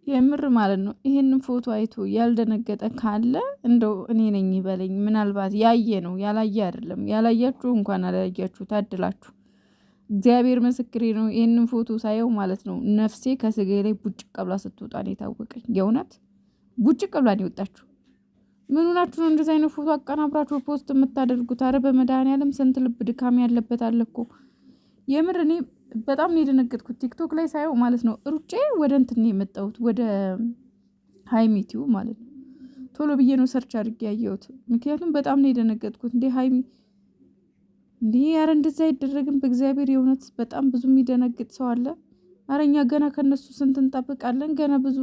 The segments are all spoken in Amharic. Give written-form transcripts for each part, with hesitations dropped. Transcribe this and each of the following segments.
የምር ማለት ነው። ይሄንን ፎቶ አይቶ ያልደነገጠ ካለ እንደው እኔ ነኝ ይበለኝ። ምናልባት ያየ ነው ያላየ አይደለም። ያላያችሁ እንኳን አላያችሁ ታድላችሁ። እግዚአብሔር ምስክሬ ነው። ይሄንን ፎቶ ሳየው ማለት ነው ነፍሴ ከስጋዬ ላይ ቡጭቅ ብላ ስትወጣ ነው የታወቀኝ። የእውነት ቡጭቅ ብላ ነው የወጣችሁ። ምን ሆናችሁ ነው እንደዚህ አይነት ፎቶ አቀናብራችሁ ፖስት የምታደርጉት? አረ በመድኃኒዓለም ስንት ልብ ድካም ያለበት አለ እኮ። የምር እኔ በጣም ነው የደነገጥኩት ቲክቶክ ላይ ሳየው ማለት ነው። ሩጬ ወደ እንትን ነው የመጣሁት ወደ ሃይሚቲው ማለት ነው። ቶሎ ብዬ ነው ሰርች አድርጌ ያየሁት። ምክንያቱም በጣም ነው የደነገጥኩት። እንዴ ሃይሚ እንዴ! ኧረ እንደዛ አይደረግም በእግዚአብሔር። የእውነት በጣም ብዙ የሚደነግጥ ሰው አለ። ኧረ እኛ ገና ከነሱ ስንት እንጠብቃለን። ገና ብዙ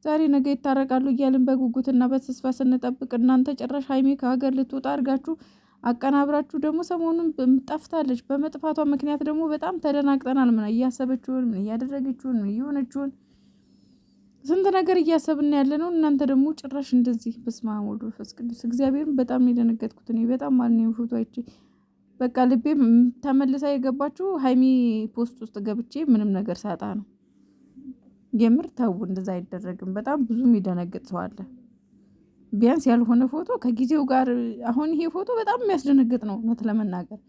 ዛሬ ነገ ይታረቃሉ እያልን በጉጉትና በተስፋ ስንጠብቅ እናንተ ጭራሽ ሃይሚ ከሀገር ልትወጣ አድርጋችሁ አቀናብራችሁ ደግሞ ሰሞኑን ጠፍታለች። በመጥፋቷ ምክንያት ደግሞ በጣም ተደናግጠናል። ምን እያሰበችውን፣ ምን እያደረገችውን፣ ምን እየሆነችውን ስንት ነገር እያሰብን ያለ ነው። እናንተ ደግሞ ጭራሽ እንደዚህ። በስመ አብ ወወልድ ወመንፈስ ቅዱስ። እግዚአብሔርን በጣም ነው የደነገጥኩት እኔ በጣም ማለት ነው። ፎቶ አይቼ በቃ ልቤ ተመልሳ የገባችው ሃይሚ ፖስት ውስጥ ገብቼ ምንም ነገር ሳጣ ነው። የምር ተው፣ እንደዛ አይደረግም። በጣም ብዙ የሚደነግጥ ሰው አለ። ቢያንስ ያልሆነ ፎቶ ከጊዜው ጋር። አሁን ይሄ ፎቶ በጣም የሚያስደነግጥ ነው እውነት ለመናገር።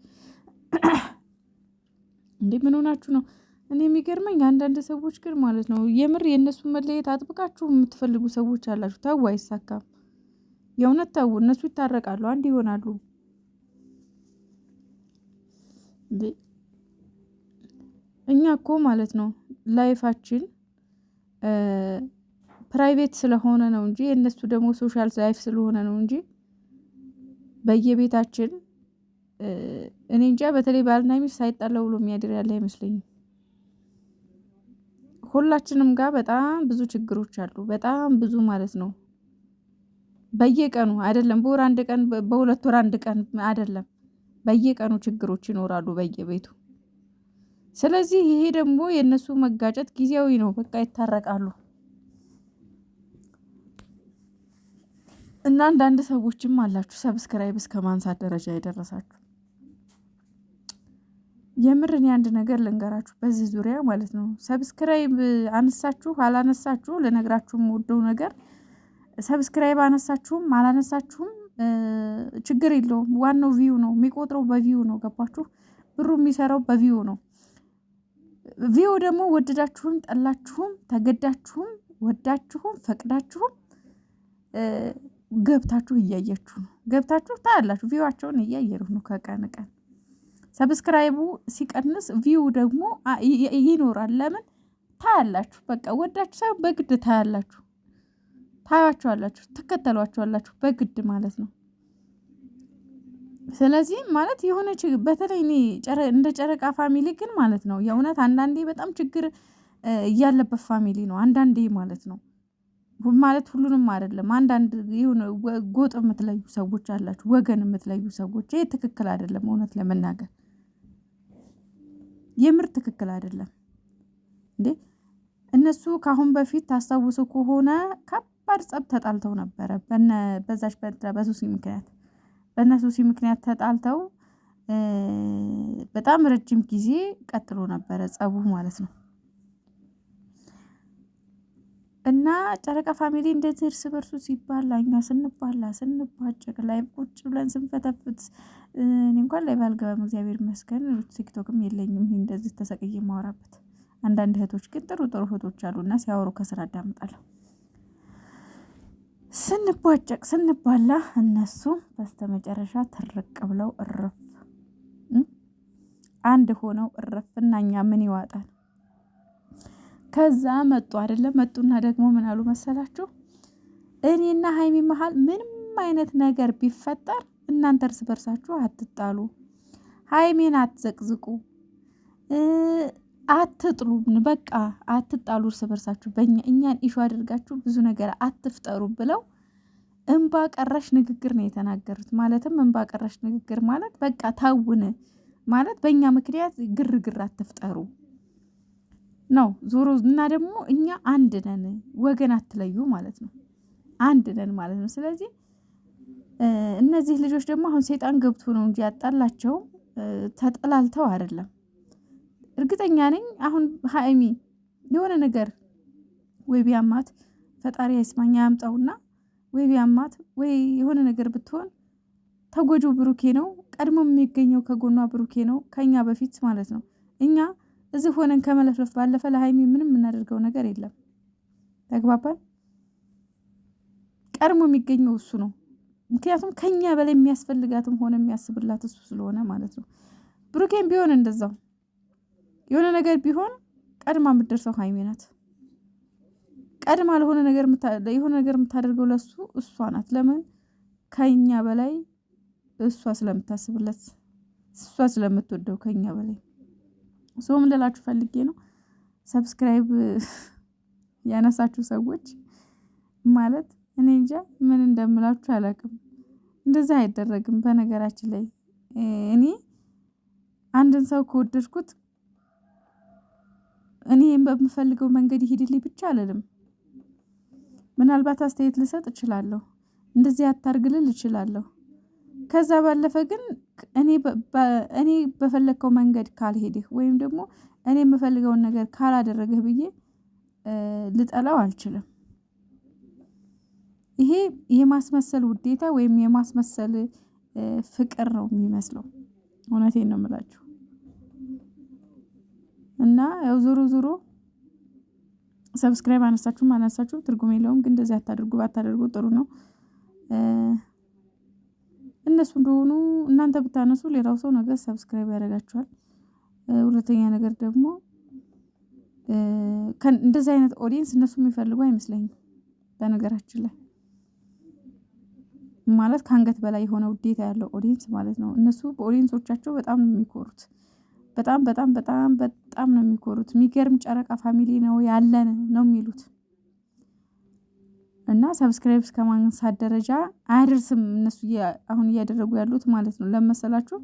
እንዴ ምን ሆናችሁ ነው? እኔ የሚገርመኝ አንዳንድ ሰዎች ግን ማለት ነው የምር የእነሱን መለየት አጥብቃችሁ የምትፈልጉ ሰዎች አላችሁ። ተው፣ አይሳካም። የእውነት ተው። እነሱ ይታረቃሉ፣ አንድ ይሆናሉ። እኛ እኮ ማለት ነው ላይፋችን ፕራይቬት ስለሆነ ነው እንጂ የእነሱ ደግሞ ሶሻል ላይፍ ስለሆነ ነው እንጂ በየቤታችን እኔ እንጃ። በተለይ ባልና ሚስት ሳይጣለው ብሎ የሚያድር ያለ አይመስለኝም። ሁላችንም ጋር በጣም ብዙ ችግሮች አሉ። በጣም ብዙ ማለት ነው። በየቀኑ አይደለም በወር አንድ ቀን በሁለት ወር አንድ ቀን አይደለም፣ በየቀኑ ችግሮች ይኖራሉ በየቤቱ። ስለዚህ ይሄ ደግሞ የእነሱ መጋጨት ጊዜያዊ ነው። በቃ ይታረቃሉ። እና አንዳንድ ሰዎችም አላችሁ ሰብስክራይብ እስከ ማንሳት ደረጃ የደረሳችሁ። የምር እኔ አንድ ነገር ልንገራችሁ በዚህ ዙሪያ ማለት ነው። ሰብስክራይብ አነሳችሁ አላነሳችሁ ልነግራችሁ የምወደው ነገር ሰብስክራይብ አነሳችሁም አላነሳችሁም ችግር የለውም። ዋናው ቪው ነው የሚቆጥረው፣ በቪው ነው። ገባችሁ? ብሩ የሚሰራው በቪው ነው። ቪው ደግሞ ወደዳችሁም ጠላችሁም ተገዳችሁም ወዳችሁም ፈቅዳችሁም ገብታችሁ እያያችሁ ነው። ገብታችሁ ታያላችሁ። ቪዋቸውን እያየሩ ነው ከቀን ቀን። ሰብስክራይቡ ሲቀንስ ቪው ደግሞ ይኖራል። ለምን ታያላችሁ? በቃ ወዳችሁ ሳይሆን በግድ ታያላችሁ። ታያችኋላችሁ፣ ትከተሏችኋላችሁ በግድ ማለት ነው። ስለዚህ ማለት የሆነ በተለይ እኔ እንደ ጨረቃ ፋሚሊ ግን ማለት ነው የእውነት አንዳንዴ በጣም ችግር እያለበት ፋሚሊ ነው አንዳንዴ ማለት ነው። ማለት ሁሉንም አይደለም። አንዳንድ የሆነ ጎጥ የምትለዩ ሰዎች አላችሁ፣ ወገን የምትለዩ ሰዎች። ይሄ ትክክል አይደለም። እውነት ለመናገር የምር ትክክል አይደለም። እንዴ እነሱ ከአሁን በፊት ታስታውሱ ከሆነ ከባድ ጸብ ተጣልተው ነበረ። በዛች በሱሲ ምክንያት በእነሱሲ ምክንያት ተጣልተው በጣም ረጅም ጊዜ ቀጥሎ ነበረ ጸቡ ማለት ነው። እና ጨረቃ ፋሚሊ እንደዚህ እርስ በርሱ ሲባላ እኛ ስንባጨቅ ላይ ቁጭ ብለን ስንፈተፍት እኔ እንኳን ላይ ባልገባም እግዚአብሔር ይመስገን ቲክቶክም የለኝም እንደዚህ ተሰቅዬ ማወራበት። አንዳንድ እህቶች ግን ጥሩ እህቶች አሉና ሲያወሩ ከስራ አዳምጣለሁ። ስንባጨቅ ስንባላ እነሱ በስተመጨረሻ ትርቅ ብለው እረፍ አንድ ሆነው እረፍና እኛ ምን ይዋጣል? ከዛ መጡ አይደለም። መጡና ደግሞ ምን አሉ መሰላችሁ? እኔና ሃይሚ መሃል ምንም አይነት ነገር ቢፈጠር እናንተ እርስ በርሳችሁ አትጣሉ፣ ሃይሚን አትዘቅዝቁ፣ አትጥሉ፣ በቃ አትጣሉ እርስ በርሳችሁ እኛን ኢሹ አድርጋችሁ ብዙ ነገር አትፍጠሩ ብለው እንባ ቀረሽ ንግግር ነው የተናገሩት። ማለትም እንባ ቀረሽ ንግግር ማለት በቃ ታውን ማለት በእኛ ምክንያት ግርግር አትፍጠሩ ነው ዞሮ። እና ደግሞ እኛ አንድ ነን፣ ወገን አትለዩ ማለት ነው። አንድ ነን ማለት ነው። ስለዚህ እነዚህ ልጆች ደግሞ አሁን ሰይጣን ገብቶ ነው እንጂ ያጣላቸው ተጠላልተው አይደለም። እርግጠኛ ነኝ አሁን ሃይሚ የሆነ ነገር ወይ ቢያማት ፈጣሪ አይስማኛ ያምጣውና ወይ ቢያማት ወይ የሆነ ነገር ብትሆን ተጎጂው ብሩኬ ነው። ቀድሞ የሚገኘው ከጎኗ ብሩኬ ነው ከኛ በፊት ማለት ነው። እኛ እዚህ ሆነን ከመለፍለፍ ባለፈ ለሀይሚ ምንም የምናደርገው ነገር የለም። ተግባባን? ቀድሞ የሚገኘው እሱ ነው። ምክንያቱም ከኛ በላይ የሚያስፈልጋትም ሆነ የሚያስብላት እሱ ስለሆነ ማለት ነው። ብሩኬም ቢሆን እንደዛው የሆነ ነገር ቢሆን ቀድማ የምትደርሰው ሀይሚ ናት። ቀድማ ለሆነ ነገር የሆነ ነገር የምታደርገው ለሱ እሷ ናት። ለምን? ከኛ በላይ እሷ ስለምታስብለት እሷ ስለምትወደው ከኛ በላይ ምን ልላችሁ ፈልጌ ነው። ሰብስክራይብ ያነሳችሁ ሰዎች ማለት እኔ እንጃ ምን እንደምላችሁ አላውቅም። እንደዛ አይደረግም። በነገራችን ላይ እኔ አንድን ሰው ከወደድኩት እኔም በምፈልገው መንገድ ይሄድልኝ ብቻ አልልም። ምናልባት አስተያየት ልሰጥ እችላለሁ፣ እንደዚህ አታርግልል እችላለሁ። ከዛ ባለፈ ግን እኔ በፈለግከው መንገድ ካልሄድህ ወይም ደግሞ እኔ የምፈልገውን ነገር ካላደረግህ ብዬ ልጠላው አልችልም። ይሄ የማስመሰል ውዴታ ወይም የማስመሰል ፍቅር ነው የሚመስለው። እውነቴን ነው የምላችሁ። እና ያው ዞሮ ሰብስክራይብ አነሳችሁ ትርጉም የለውም። ግን እንደዚህ ባታደርጉ ጥሩ ነው። እነሱ እንደሆኑ እናንተ ብታነሱ ሌላው ሰው ነገር ሰብስክራይብ ያደርጋችኋል። ሁለተኛ ነገር ደግሞ እንደዚህ አይነት ኦዲየንስ እነሱ የሚፈልጉ አይመስለኝም። በነገራችን ላይ ማለት ከአንገት በላይ የሆነ ውዴታ ያለው ኦዲየንስ ማለት ነው። እነሱ በኦዲየንሶቻቸው በጣም ነው የሚኮሩት። በጣም በጣም በጣም በጣም ነው የሚኮሩት። የሚገርም ጨረቃ ፋሚሊ ነው ያለን ነው የሚሉት። እና ሰብስክራይብ እስከማንሳት ደረጃ አያደርስም እነሱ አሁን እያደረጉ ያሉት ማለት ነው። ለመሰላችሁ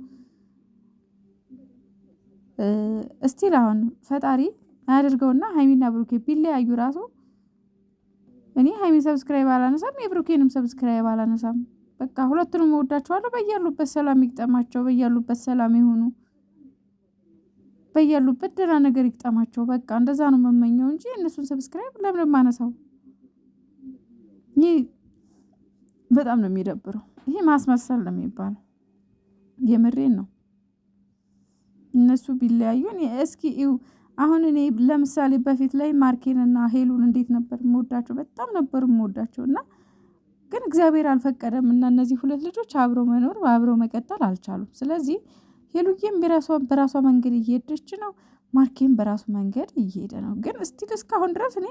እስቲል አሁን ፈጣሪ አያደርገውና ሀይሚና ብሩኬ ቢለያዩ ራሱ እኔ ሀይሚ ሰብስክራይብ አላነሳም፣ የብሩኬንም ሰብስክራይብ አላነሳም። በቃ ሁለቱንም እወዳቸዋለሁ። በያሉበት ሰላም ይግጠማቸው፣ በያሉበት ሰላም ይሁኑ፣ በያሉበት ደህና ነገር ይግጠማቸው። በቃ እንደዛ ነው የምመኘው እንጂ እነሱን ሰብስክራይብ ለምን ማነሳው? ይሄ በጣም ነው የሚደብረው። ይሄ ማስመሰል ነው የሚባለው። የምሬን ነው። እነሱ ቢለያዩ እስኪ አሁን እኔ ለምሳሌ በፊት ላይ ማርኬንና ሄሉን እንዴት ነበር የምወዳቸው? በጣም ነበር የምወዳቸው እና ግን እግዚአብሔር አልፈቀደም እና እነዚህ ሁለት ልጆች አብረው መኖር አብረው መቀጠል አልቻሉም። ስለዚህ ሄሉዬም በራሷ መንገድ እየሄደች ነው፣ ማርኬን በራሱ መንገድ እየሄደ ነው። ግን እስቲል እስካሁን ድረስ እኔ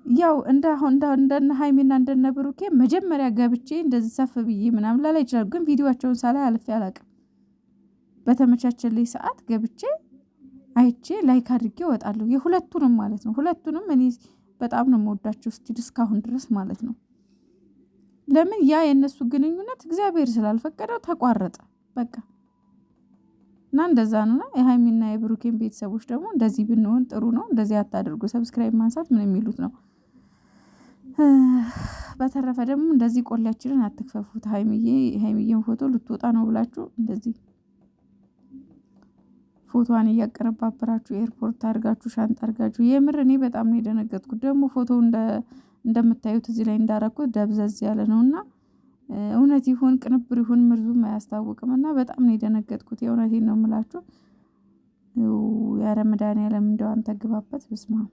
ያው እንደነ ሀይሚና እንደነ ብሩኬ መጀመሪያ ገብቼ እንደዚህ ሰፍ ብዬ ምናምን ላላይ ይችላል። ግን ቪዲዮአቸውን ሳላይ አልፌ አላውቅም። በተመቻቸልኝ ሰዓት ገብቼ አይቼ ላይክ አድርጌ እወጣለሁ። የሁለቱንም ማለት ነው። ሁለቱንም እኔ በጣም ነው የምወዳቸው እስቲል እስካሁን ድረስ ማለት ነው። ለምን ያ የእነሱ ግንኙነት እግዚአብሔር ስላልፈቀደው ተቋረጠ በቃ። እና እንደዛ ነው። የሀይሚና የብሩኬን ቤተሰቦች ደግሞ እንደዚህ ብንሆን ጥሩ ነው። እንደዚህ አታድርጉ። ሰብስክራይብ ማንሳት ምን የሚሉት ነው? በተረፈ ደግሞ እንደዚህ ቆሌያችንን አትክፈፉት። ሀይሚዬን ፎቶ ልትወጣ ነው ብላችሁ እንደዚህ ፎቶዋን እያቀነባበራችሁ ኤርፖርት አድርጋችሁ ሻንጣ አድርጋችሁ፣ የምር እኔ በጣም ነው የደነገጥኩት። ደግሞ ፎቶ እንደምታዩት እዚህ ላይ እንዳረኩት ደብዘዝ ያለ ነውና እውነት ይሁን ቅንብር ይሁን ምርዙም አያስታውቅም። እና በጣም ነው የደነገጥኩት። የእውነቴን ነው የምላችሁ። ያ ረመዳን ያለም እንደው አንተ ግባበት። በስመ አብ